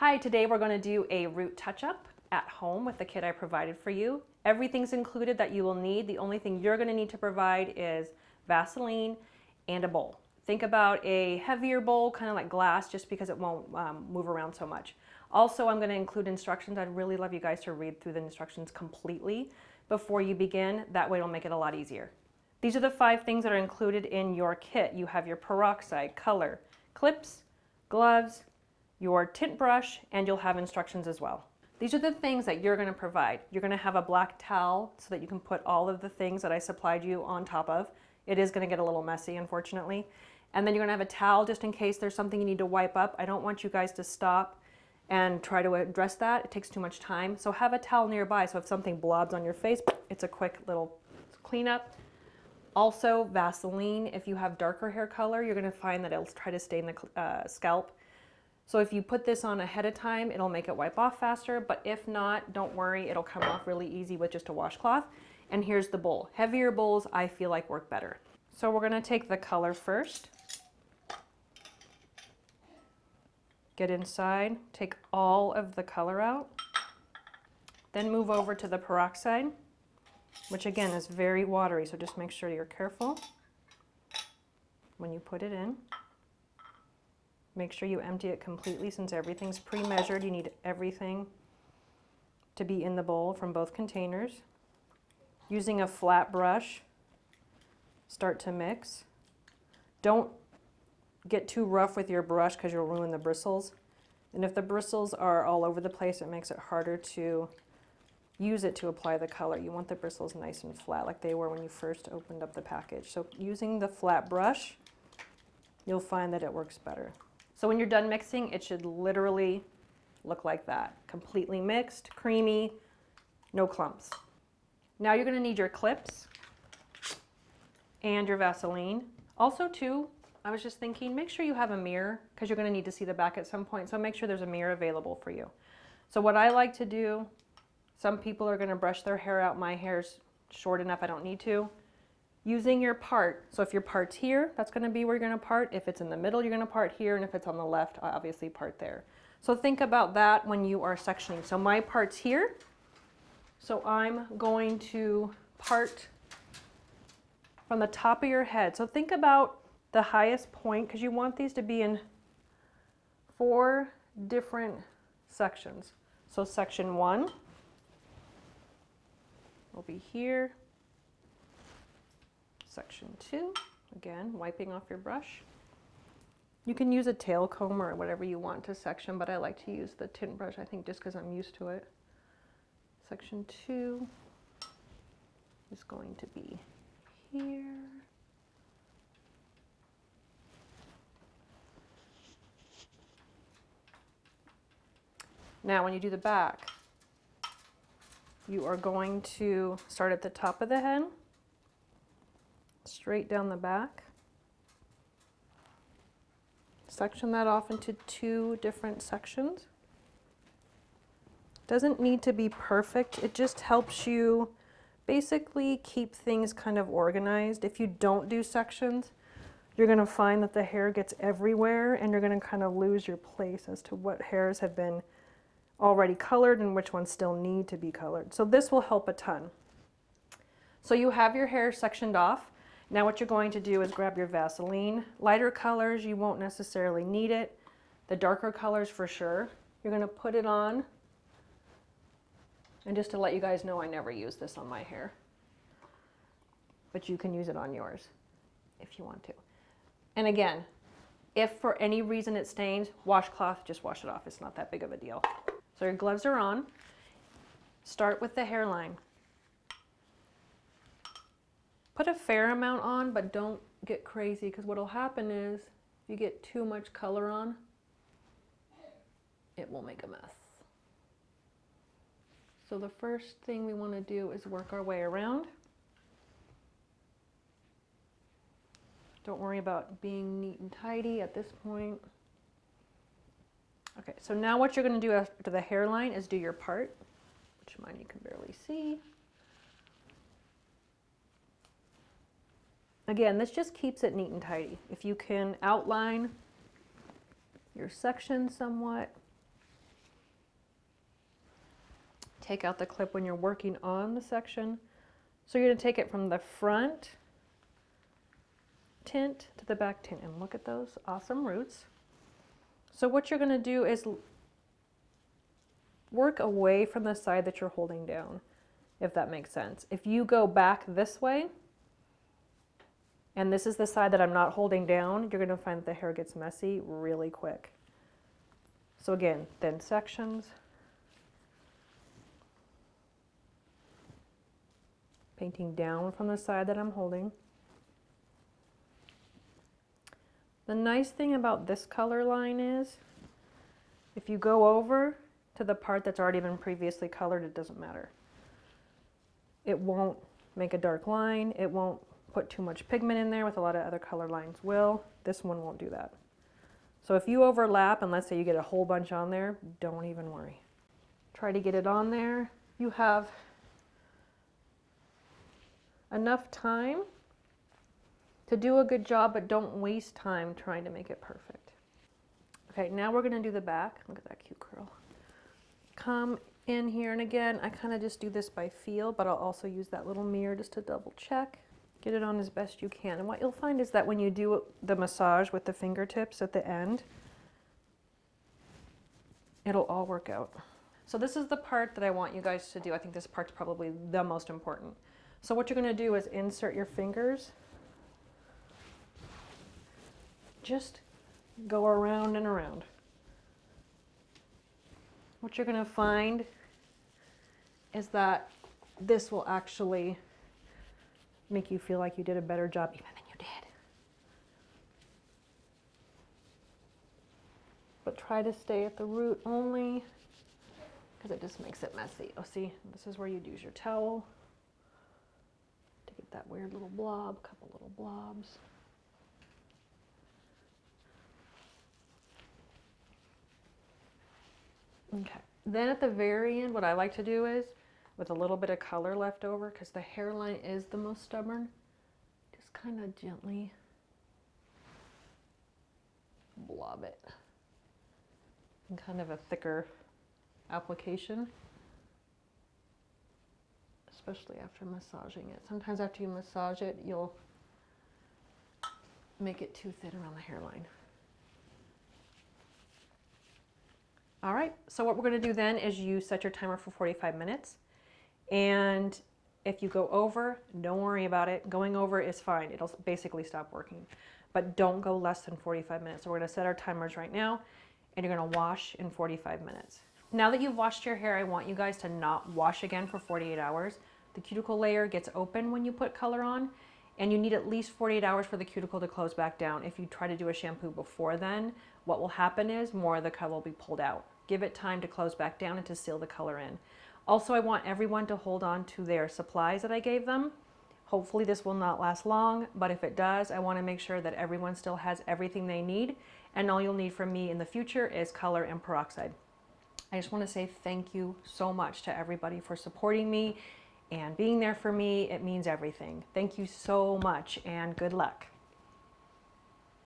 Hi, today we're going to do a root touch-up at home with the kit I provided for you. Everything's included that you will need. The only thing you're going to need to provide is Vaseline and a bowl. Think about a heavier bowl, kind of like glass, just because it won't move around so much. Also, I'm going to include instructions. I'd really love you guys to read through the instructions completely before you begin. That way it'll make it a lot easier. These are the 5 things that are included in your kit. You have your peroxide, color, clips, gloves, your tint brush, and you'll have instructions as well. These are the things that you're going to provide. You're going to have a black towel so that you can put all of the things that I supplied you on top of. It is going to get a little messy, unfortunately. And then you're going to have a towel just in case there's something you need to wipe up. I don't want you guys to stop and try to address that. It takes too much time. So have a towel nearby so if something blobs on your face, it's a quick little cleanup. Also, Vaseline. If you have darker hair color, you're going to find that it'll try to stain the scalp. So if you put this on ahead of time, it'll make it wipe off faster, but if not, don't worry, it'll come off really easy with just a washcloth. And here's the bowl. Heavier bowls, I feel like, work better. So we're gonna take the color first. Get inside, take all of the color out. Then move over to the peroxide, which again is very watery, so just make sure you're careful when you put it in. Make sure you empty it completely since everything's pre-measured. You need everything to be in the bowl from both containers. Using a flat brush, start to mix. Don't get too rough with your brush because you'll ruin the bristles. And if the bristles are all over the place, it makes it harder to use it to apply the color. You want the bristles nice and flat like they were when you first opened up the package. So using the flat brush, you'll find that it works better. So when you're done mixing, it should literally look like that. Completely mixed, creamy, no clumps. Now you're gonna need your clips and your Vaseline. Also too, I was just thinking, make sure you have a mirror because you're gonna need to see the back at some point. So make sure there's a mirror available for you. So what I like to do, some people are gonna brush their hair out. My hair's short enough, I don't need to. Using your part, so if your part's here, that's going to be where you're going to part. If it's in the middle, you're going to part here, and if it's on the left, obviously part there. So think about that when you are sectioning. So my part's here, so I'm going to part from the top of your head. So think about the highest point, because you want these to be in 4 different sections. So section 1 will be here. Section 2, again, wiping off your brush. You can use a tail comb or whatever you want to section, but I like to use the tint brush, I think, just because I'm used to it. Section 2 is going to be here. Now, when you do the back, you are going to start at the top of the head, straight down the back. Section that off into 2 different sections. Doesn't need to be perfect. It just helps you basically keep things kind of organized. If you don't do sections, you're going to find that the hair gets everywhere and you're going to kind of lose your place as to what hairs have been already colored and which ones still need to be colored. So this will help a ton. So you have your hair sectioned off. Now what you're going to do is grab your Vaseline. Lighter colors, you won't necessarily need it. The darker colors for sure. You're going to put it on. And just to let you guys know, I never use this on my hair. But you can use it on yours if you want to. And again, if for any reason it stains, washcloth, just wash it off. It's not that big of a deal. So your gloves are on. Start with the hairline. Put a fair amount on, but don't get crazy, because what'll happen is if you get too much color on, it will make a mess. So the first thing we want to do is work our way around. Don't worry about being neat and tidy at this point. Okay, so now what you're going to do after the hairline is do your part, which mine you can barely see. Again, this just keeps it neat and tidy. If you can outline your section somewhat, Take out the clip when you're working on the section. So you're going to take it from the front tint to the back tint, and look at those awesome roots. So what you're going to do is work away from the side that you're holding down, if that makes sense. If you go back this way, and this is the side that I'm not holding down, you're going to find that the hair gets messy really quick. So again, thin sections. Painting down from the side that I'm holding. The nice thing about this color line is, if you go over to the part that's already been previously colored, it doesn't matter. It won't make a dark line. It won't put too much pigment in there with a lot of other color lines will. This one won't do that. So if you overlap, and let's say you get a whole bunch on there, don't even worry. Try to get it on there. You have enough time to do a good job, but don't waste time trying to make it perfect. Okay, now we're going to do the back. Look at that cute curl. Come in here, and again, I kind of just do this by feel, but I'll also use that little mirror just to double check. Get it on as best you can. And what you'll find is that when you do the massage with the fingertips at the end, it'll all work out. So this is the part that I want you guys to do. I think this part's probably the most important. So what you're going to do is insert your fingers. Just go around and around. What you're going to find is that this will actually make you feel like you did a better job even than you did. But try to stay at the root only, because it just makes it messy. Oh, see, this is where you'd use your towel to get that weird little blob, couple little blobs. Okay, then at the very end, what I like to do is, with a little bit of color left over, because the hairline is the most stubborn, just kind of gently blob it in kind of a thicker application, especially after massaging it. Sometimes after you massage it, you'll make it too thin around the hairline. All right, so what we're going to do then is you set your timer for 45 minutes. And if you go over, don't worry about it. Going over is fine. It'll basically stop working. But don't go less than 45 minutes. So we're going to set our timers right now, and you're going to wash in 45 minutes. Now that you've washed your hair, I want you guys to not wash again for 48 hours. The cuticle layer gets open when you put color on, and you need at least 48 hours for the cuticle to close back down. If you try to do a shampoo before then, what will happen is more of the color will be pulled out. Give it time to close back down and to seal the color in. Also, I want everyone to hold on to their supplies that I gave them. Hopefully this will not last long, but if it does, I want to make sure that everyone still has everything they need, and all you'll need from me in the future is color and peroxide. I just want to say thank you so much to everybody for supporting me and being there for me. It means everything. Thank you so much, and good luck.